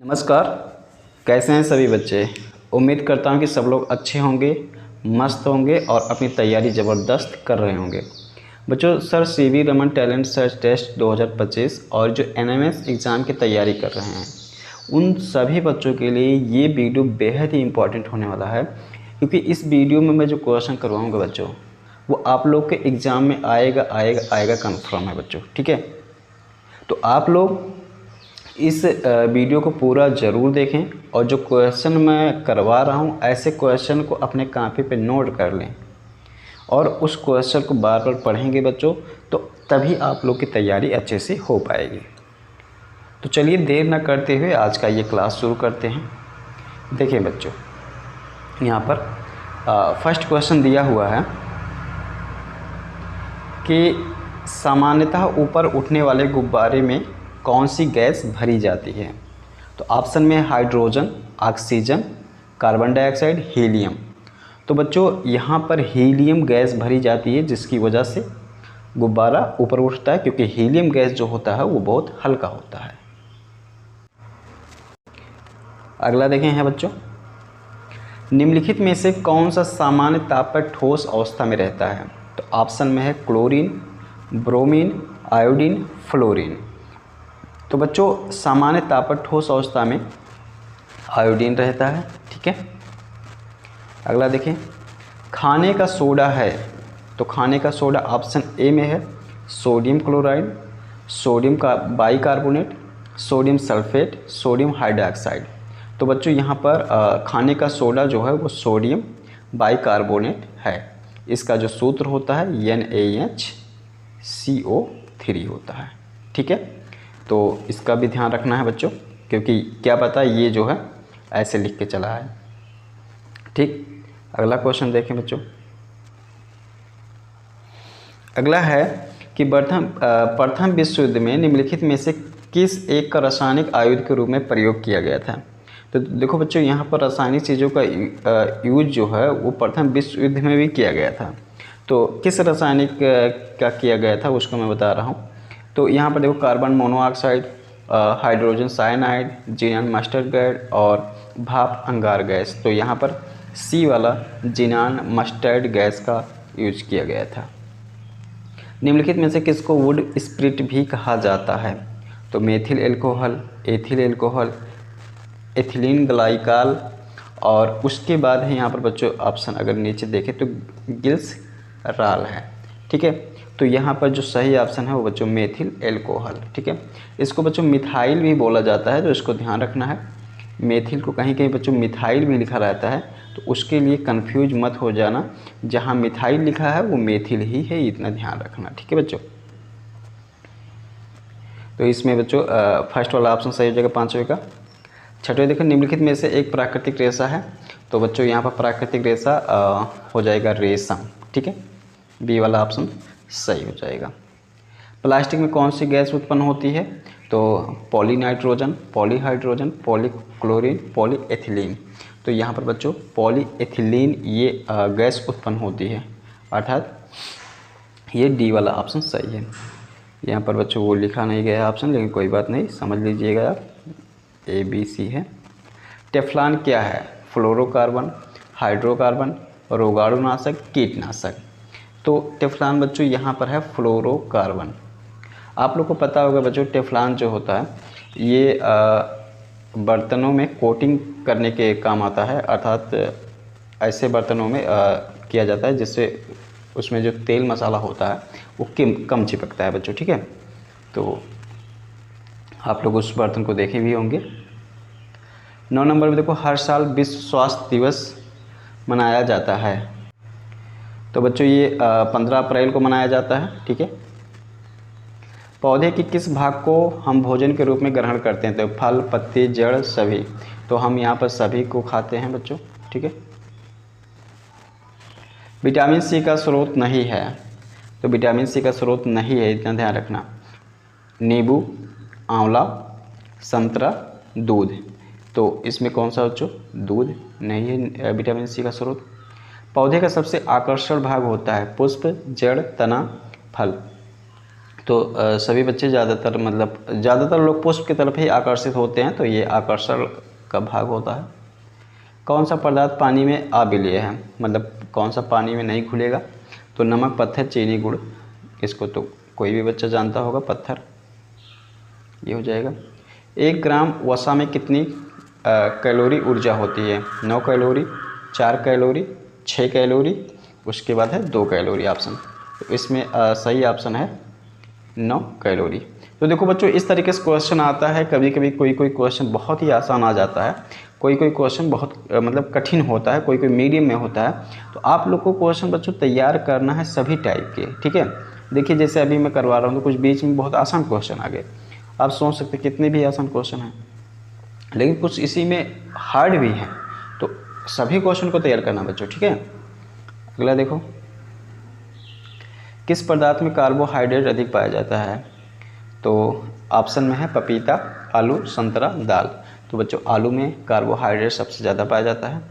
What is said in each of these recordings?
नमस्कार। कैसे हैं सभी बच्चे। उम्मीद करता हूं कि सब लोग अच्छे होंगे, मस्त होंगे और अपनी तैयारी ज़बरदस्त कर रहे होंगे। बच्चों, sir CV Raman talent search test 2025 और जो एनएमएस एग्ज़ाम की तैयारी कर रहे हैं उन सभी बच्चों के लिए ये वीडियो बेहद ही इम्पॉर्टेंट होने वाला है, क्योंकि इस वीडियो में मैं जो क्वेश्चन करवाऊँगा बच्चों वो आप लोग के एग्ज़ाम में आएगा कन्फर्म है बच्चों। ठीक है, तो आप लोग इस वीडियो को पूरा ज़रूर देखें और जो क्वेश्चन मैं करवा रहा हूँ ऐसे क्वेश्चन को अपने कॉपी पे नोट कर लें और उस क्वेश्चन को बार बार पढ़ेंगे बच्चों, तो तभी आप लोग की तैयारी अच्छे से हो पाएगी। तो चलिए देर ना करते हुए आज का ये क्लास शुरू करते हैं। देखिए बच्चों, यहाँ पर फर्स्ट क्वेश्चन दिया हुआ है कि सामान्यतः ऊपर उठने वाले गुब्बारे में कौन सी गैस भरी जाती है। तो ऑप्शन में hydrogen, oxygen, carbon dioxide, helium. तो बच्चों यहाँ पर हीलियम गैस भरी जाती है, जिसकी वजह से गुब्बारा ऊपर उठता है, क्योंकि हीलियम गैस जो होता है वो बहुत हल्का होता है। अगला देखें है बच्चों, निम्नलिखित में से कौन सा सामान्य ताप पर ठोस अवस्था में रहता है। तो ऑप्शन में है क्लोरीन, ब्रोमीन, आयोडीन, फ्लोरीन। तो बच्चों सामान्य ताप पर ठोस अवस्था में आयोडीन रहता है। ठीक है, अगला देखें, खाने का सोडा है। तो खाने का सोडा ऑप्शन ए में है सोडियम क्लोराइड, सोडियम का bicarbonate, sodium sulphate, sodium hydroxide. तो बच्चों यहाँ पर खाने का सोडा जो है वो सोडियम बाइकार्बोनेट है। इसका जो सूत्र होता है NaHCO3 होता है। ठीक है, तो इसका भी ध्यान रखना है बच्चों, क्योंकि क्या पता ये जो है ऐसे लिख के चला है। ठीक, अगला क्वेश्चन देखें बच्चों। अगला है कि प्रथम विश्व युद्ध में निम्नलिखित में से किस एक का रासायनिक आयुध के रूप में प्रयोग किया गया था। तो देखो बच्चों, यहाँ पर रासायनिक चीज़ों का यूज जो है वो प्रथम विश्व युद्ध में भी किया गया था। तो किस रासायनिक का किया गया था उसको मैं बता रहा हूँ। तो यहाँ पर देखो, कार्बन मोनोऑक्साइड, हाइड्रोजन साइनाइड, जिनान मस्टर्ड गैस और भाप अंगार गैस। तो यहाँ पर सी वाला जिनान मस्टर्ड गैस का यूज किया गया था। निम्नलिखित में से किसको वुड स्प्रिट भी कहा जाता है। तो methyl alcohol, ethyl alcohol, ethylene glycol, और उसके बाद है यहाँ पर बच्चों ऑप्शन अगर नीचे देखें तो ग्लिसरॉल है। ठीक है, तो यहाँ पर जो सही ऑप्शन है वो बच्चों मेथिल एल्कोहल। ठीक है, इसको बच्चों मिथाइल भी बोला जाता है, तो इसको ध्यान रखना है। मेथिल को कहीं कहीं बच्चों मिथाइल भी लिखा रहता है, तो उसके लिए कंफ्यूज मत हो जाना। जहाँ मिथाइल लिखा है वो मेथिल ही है, इतना ध्यान रखना। ठीक है बच्चों, तो इसमें बच्चों फर्स्ट वाला ऑप्शन सही हो जाएगा, पाँचवें का। छठवें देखो, निम्नलिखित में से एक प्राकृतिक रेशा है। तो बच्चों यहाँ पर प्राकृतिक रेशा हो जाएगा रेशम। ठीक है, बी वाला ऑप्शन सही हो जाएगा। प्लास्टिक में कौन सी गैस उत्पन्न होती है। तो पॉलीनाइट्रोजन, पॉलीहाइड्रोजन, पॉलीक्लोरीन, पॉलीएथिलीन। तो यहाँ पर बच्चों पॉलीएथिलीन ये गैस उत्पन्न होती है, अर्थात ये डी वाला ऑप्शन सही है। यहाँ पर बच्चों वो लिखा नहीं गया ऑप्शन, लेकिन कोई बात नहीं, समझ लीजिएगा आप, ABC है। टेफ्लॉन क्या है। फ्लोरोकार्बन, हाइड्रोकार्बन, रोगाणुनाशक, कीटनाशक। तो टेफ्लॉन बच्चों यहाँ पर है फ्लोरोकार्बन। आप लोग को पता होगा बच्चों, टेफ्लॉन जो होता है ये बर्तनों में कोटिंग करने के काम आता है, अर्थात ऐसे बर्तनों में किया जाता है जिससे उसमें जो तेल मसाला होता है वो कम चिपकता है बच्चों। ठीक है, तो आप लोग उस बर्तन को देखे भी होंगे। 9 नंबर में देखो, हर साल विश्व स्वास्थ्य दिवस मनाया जाता है। तो बच्चों ये 15 अप्रैल को मनाया जाता है। ठीक है, पौधे के किस भाग को हम भोजन के रूप में ग्रहण करते हैं। तो फल, पत्ते, जड़, सभी। तो हम यहाँ पर सभी को खाते हैं बच्चों। ठीक है, विटामिन सी का स्रोत नहीं है। तो विटामिन सी का स्रोत नहीं है, इतना ध्यान रखना। नींबू, आंवला, संतरा, दूध। तो इसमें कौन सा बच्चों दूध नहीं है विटामिन सी का स्रोत। पौधे का सबसे आकर्षण भाग होता है पुष्प, जड़, तना, फल। तो सभी बच्चे ज़्यादातर लोग पुष्प की तरफ ही आकर्षित होते हैं, तो ये आकर्षण का भाग होता है। कौन सा पदार्थ पानी में अविलेय है, मतलब कौन सा पानी में नहीं घुलेगा, तो नमक, पत्थर, चीनी, गुड़। इसको तो कोई भी बच्चा जानता होगा, पत्थर, ये हो जाएगा। 1 ग्राम वसा में कितनी कैलोरी ऊर्जा होती है? 9 कैलोरी, 4 कैलोरी, 6 कैलोरी, उसके बाद है 2 कैलोरी ऑप्शन। तो इसमें सही ऑप्शन है 9 कैलोरी। तो देखो बच्चों, इस तरीके से क्वेश्चन आता है। कभी कभी कोई क्वेश्चन बहुत ही आसान आ जाता है, कोई क्वेश्चन बहुत कठिन होता है, कोई मीडियम में होता है। तो आप लोग को क्वेश्चन बच्चों तैयार करना है सभी टाइप के, ठीक है। देखिए जैसे अभी मैं करवा रहा हूँ, तो कुछ बीच में बहुत आसान क्वेश्चन आ गए। आप सोच सकते कितने भी आसान क्वेश्चन हैं, लेकिन कुछ इसी में हार्ड भी हैं। तो सभी क्वेश्चन को तैयार करना बच्चों, ठीक है। अगला देखो, किस पदार्थ में कार्बोहाइड्रेट अधिक पाया जाता है? तो ऑप्शन में है पपीता, आलू, संतरा, दाल। तो बच्चों आलू में कार्बोहाइड्रेट सबसे ज़्यादा पाया जाता है।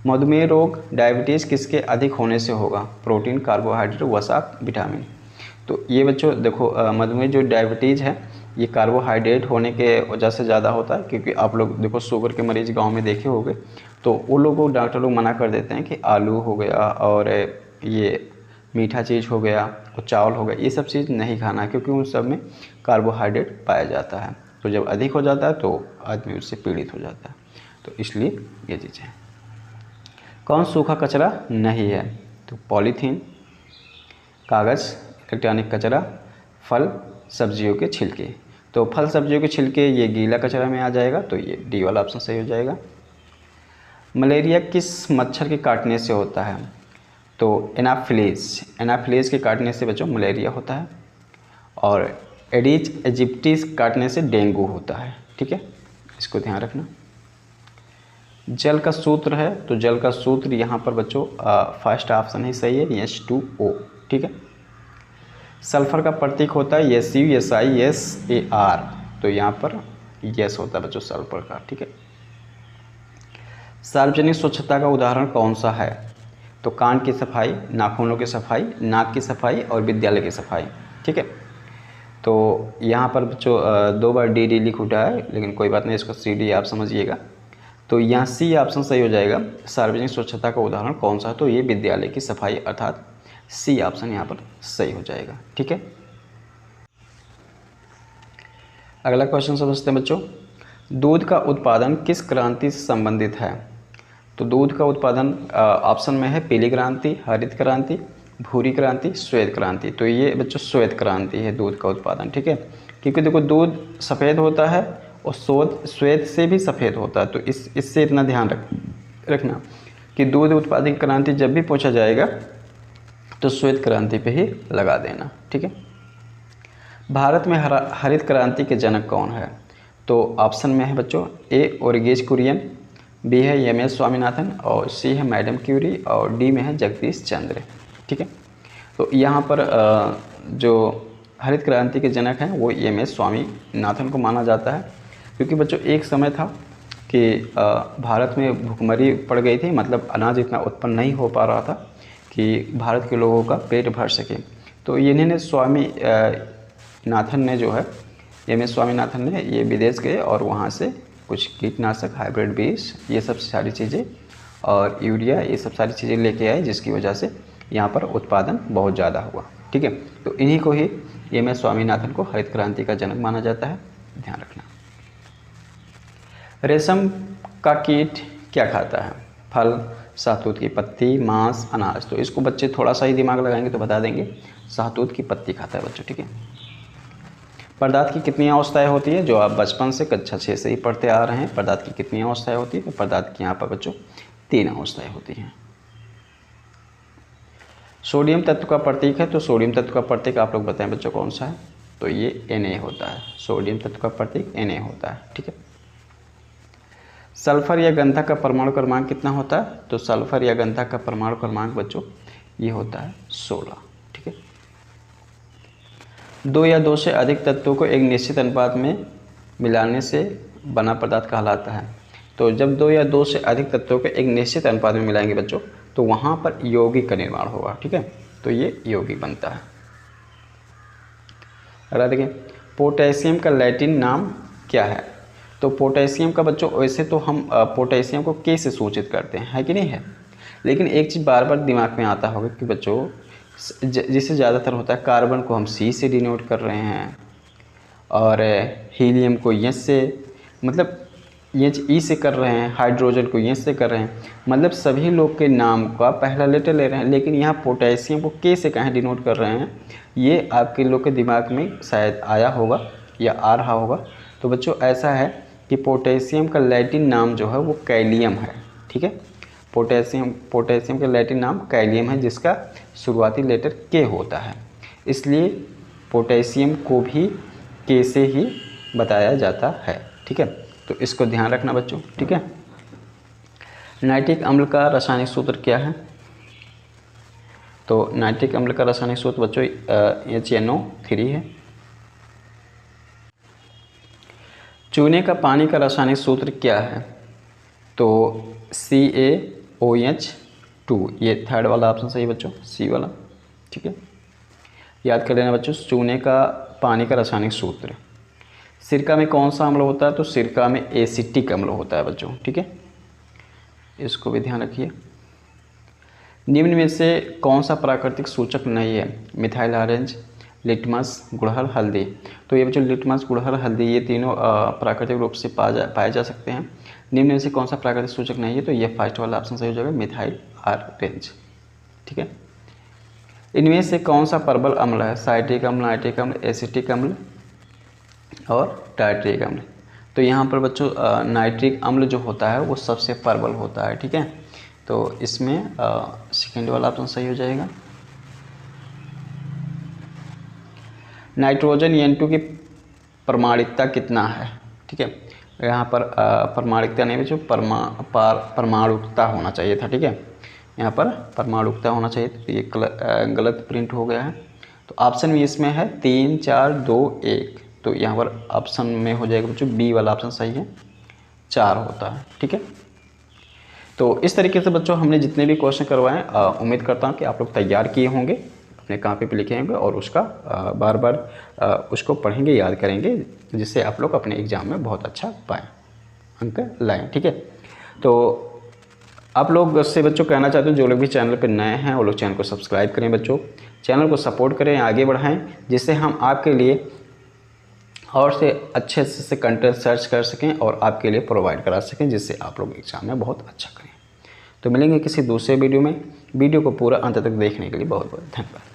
मधुमेह रोग, डायबिटीज़ किसके अधिक होने से होगा? प्रोटीन, कार्बोहाइड्रेट, वसा, विटामिन। तो ये बच्चों देखो, मधुमेह जो डायबिटीज़ है ये कार्बोहाइड्रेट होने के वजह से ज़्यादा होता है, क्योंकि आप लोग देखो शुगर के मरीज़ गांव में देखे होंगे, तो वो लोगों को डॉक्टर लोग मना कर देते हैं कि आलू हो गया और ये मीठा चीज़ हो गया और चावल हो गया, ये सब चीज़ नहीं खाना, क्योंकि उन सब में कार्बोहाइड्रेट पाया जाता है। तो जब अधिक हो जाता है तो आदमी उससे पीड़ित हो जाता है, तो इसलिए ये चीज़ है। कौन सूखा कचरा नहीं है? तो पॉलीथीन, कागज़, इलेक्ट्रॉनिक कचरा, फल सब्जियों के छिलके। तो फल सब्जियों के छिलके ये गीला कचरा में आ जाएगा, तो ये डी वाला ऑप्शन सही हो जाएगा। मलेरिया किस मच्छर के काटने से होता है? तो एनाफिलीज के काटने से बच्चों मलेरिया होता है, और एडिज इजिप्टिस काटने से डेंगू होता है, ठीक है, इसको ध्यान रखना। जल का सूत्र है, तो जल का सूत्र यहाँ पर बच्चों फर्स्ट ऑप्शन ही सही है, H2O, ठीक है। सल्फर का प्रतीक होता है SU, SI, SAR, तो यहाँ पर यस होता है बच्चों सल्फर का, ठीक है। सार्वजनिक स्वच्छता का उदाहरण कौन सा है? तो कान की सफाई, नाखूनों की सफाई, नाक की सफाई और विद्यालय की सफाई, ठीक है। तो यहाँ पर बच्चों 2 बार डी लिख उठा है, लेकिन कोई बात नहीं, इसको CD आप समझिएगा। तो यहाँ C ऑप्शन सही हो जाएगा। सार्वजनिक स्वच्छता का उदाहरण कौन सा है? तो ये विद्यालय की सफाई, अर्थात C ऑप्शन यहाँ पर सही हो जाएगा, ठीक है। अगला क्वेश्चन समझते हैं बच्चों। दूध का उत्पादन किस क्रांति से संबंधित है? तो दूध का उत्पादन ऑप्शन में है पीली क्रांति, हरित क्रांति, भूरी क्रांति, श्वेत क्रांति। तो ये बच्चों श्वेत क्रांति है दूध का उत्पादन, ठीक है। क्योंकि देखो दूध सफ़ेद होता है और श्वेत से भी सफ़ेद होता है, तो इससे इतना ध्यान रखना कि दूध उत्पादन क्रांति जब भी पूछा जाएगा तो श्वेत क्रांति पे ही लगा देना, ठीक है। भारत में हरित क्रांति के जनक कौन है? तो ऑप्शन में है बच्चों A ओरिगेज कुरियन, B है MS स्वामीनाथन, और C है मैडम क्यूरी, और D में है जगदीश चंद्र, ठीक है। तो यहाँ पर जो हरित क्रांति के जनक हैं वो MS स्वामीनाथन को माना जाता है, क्योंकि बच्चों एक समय था कि भारत में भुखमरी पड़ गई थी, मतलब अनाज इतना उत्पन्न नहीं हो पा रहा था कि भारत के लोगों का पेट भर सके। तो इन्होंने स्वामीनाथन ने जो है MS स्वामीनाथन ने ये विदेश गए और वहाँ से कुछ कीटनाशक, हाइब्रिड बीज, ये सब सारी चीज़ें और यूरिया, ये सब सारी चीज़ें लेके आए, जिसकी वजह से यहाँ पर उत्पादन बहुत ज़्यादा हुआ, ठीक है। तो इन्हीं को ही MS स्वामीनाथन को हरित क्रांति का जनक माना जाता है, ध्यान रखना। रेशम का कीट क्या खाता है? फल, शहतूत की पत्ती, मांस, अनाज। तो इसको बच्चे थोड़ा सा ही दिमाग लगाएंगे तो बता देंगे, शहतूत की पत्ती खाता है बच्चों, ठीक है। पदार्थ की कितनी अवस्थाएं होती है? जो आप बचपन से कक्षा 6 से ही पढ़ते आ रहे हैं, पदार्थ की कितनी अवस्थाएं होती है? तो पदार्थ की यहाँ पर बच्चों 3 अवस्थाएं होती हैं। सोडियम तत्व का प्रतीक है, तो सोडियम तत्व का प्रतीक आप लोग बताएं बच्चों कौन सा है? तो ये Na होता है, सोडियम तत्व का प्रतीक Na होता है, ठीक है। सल्फर या गंधक का परमाणु क्रमांक कितना होता है? तो सल्फर या गंधक का परमाणु क्रमांक बच्चों ये होता है 16, ठीक है। 2 या 2 से अधिक तत्वों को एक निश्चित अनुपात में मिलाने से बना पदार्थ कहलाता है। तो जब 2 या 2 से अधिक तत्वों को एक निश्चित अनुपात में मिलाएंगे बच्चों, तो वहाँ पर यौगिक का निर्माण होगा, ठीक है। तो ये यौगिक बनता है। अगला देखिए, पोटेशियम का लैटिन नाम क्या है। तो पोटेशियम का बच्चों वैसे तो हम पोटेशियम को के से सूचित करते हैं, है कि नहीं है, लेकिन एक चीज़ बार बार दिमाग में आता होगा कि बच्चों जिससे ज़्यादातर होता है कार्बन को हम सी से डिनोट कर रहे हैं और हीलियम को एस से, मतलब एच ई से कर रहे हैं, हाइड्रोजन को एस से कर रहे हैं, मतलब सभी लोग के नाम का पहला लेटर ले रहे हैं, लेकिन यहाँ पोटेशियम को के से कहाँ डिनोट कर रहे हैं, ये आपके लोग के दिमाग में शायद आया होगा या आ रहा होगा। तो बच्चों ऐसा है कि पोटेशियम का लैटिन नाम जो है वो कैलियम है, ठीक है। पोटेशियम का लैटिन नाम कैलियम है, जिसका शुरुआती लेटर के होता है, इसलिए पोटेशियम को भी के से ही बताया जाता है, ठीक है। तो इसको ध्यान रखना बच्चों, ठीक है। नाइट्रिक अम्ल का रासायनिक सूत्र क्या है। तो नाइट्रिक अम्ल का रासायनिक सूत्र बच्चों HNO3 है। चूने का पानी का रासायनिक सूत्र क्या है। तो CaOH2, ये थर्ड वाला ऑप्शन सही बच्चों, सी वाला, ठीक है। याद कर लेना बच्चों, चूने का पानी का रासायनिक सूत्र। सिरका में कौन सा अम्ल होता है। तो सिरका में एसिटिक अम्ल होता है बच्चों, ठीक है, इसको भी ध्यान रखिए। निम्न में से कौन सा प्राकृतिक सूचक नहीं है। मिथाइल ऑरेंज, लिटमस, गुड़हल, हल्दी। तो ये बच्चों लिटमस, गुड़हल, हल्दी ये तीनों प्राकृतिक रूप से पाए जा सकते हैं। निम्न में से कौन सा प्राकृतिक सूचक नहीं है। तो ये फर्स्ट वाला ऑप्शन सही हो जाएगा, मिथाइल ऑरेंज, ठीक है। इनमें से कौन सा प्रबल अम्ल है। साइट्रिक अम्ल, नाइट्रिक अम्ल, एसिटिक अम्ल और टार्ट्रिक अम्ल। तो यहाँ पर बच्चों नाइट्रिक अम्ल जो होता है वो सबसे प्रबल होता है, ठीक है। तो इसमें सेकेंड वाला ऑप्शन सही हो जाएगा। नाइट्रोजन N2 की परमाणिकता कितना है, ठीक है। यहाँ पर परमाणिकता नहीं बच्चों, परमाणुकता होना चाहिए था, ठीक है। यहाँ पर परमाणुकता होना चाहिए, तो ये गलत प्रिंट हो गया है। तो ऑप्शन में इसमें है 3, 4, 2, 1। तो यहाँ पर ऑप्शन में हो जाएगा बच्चों बी वाला ऑप्शन सही है, 4 होता है, ठीक है। तो इस तरीके से बच्चों हमने जितने भी क्वेश्चन करवाए उम्मीद करता हूँ कि आप लोग तैयार किए होंगे, अपने कॉपी पे लिखे होंगे और उसका बार बार उसको पढ़ेंगे, याद करेंगे, जिससे आप लोग अपने एग्ज़ाम में बहुत अच्छा पाएँ, अंक लाएँ, ठीक है। तो आप लोग उससे बच्चों कहना चाहते हो जो लोग भी चैनल पर नए हैं वो लोग चैनल को सब्सक्राइब करें बच्चों, चैनल को सपोर्ट करें, आगे बढ़ाएं, जिससे हम आपके लिए और से अच्छे से कंटेंट सर्च कर सकें और आपके लिए प्रोवाइड करा सकें, जिससे आप लोग एग्ज़ाम में बहुत अच्छा करें। तो मिलेंगे किसी दूसरे वीडियो में। वीडियो को पूरा अंत तक देखने के लिए बहुत बहुत धन्यवाद।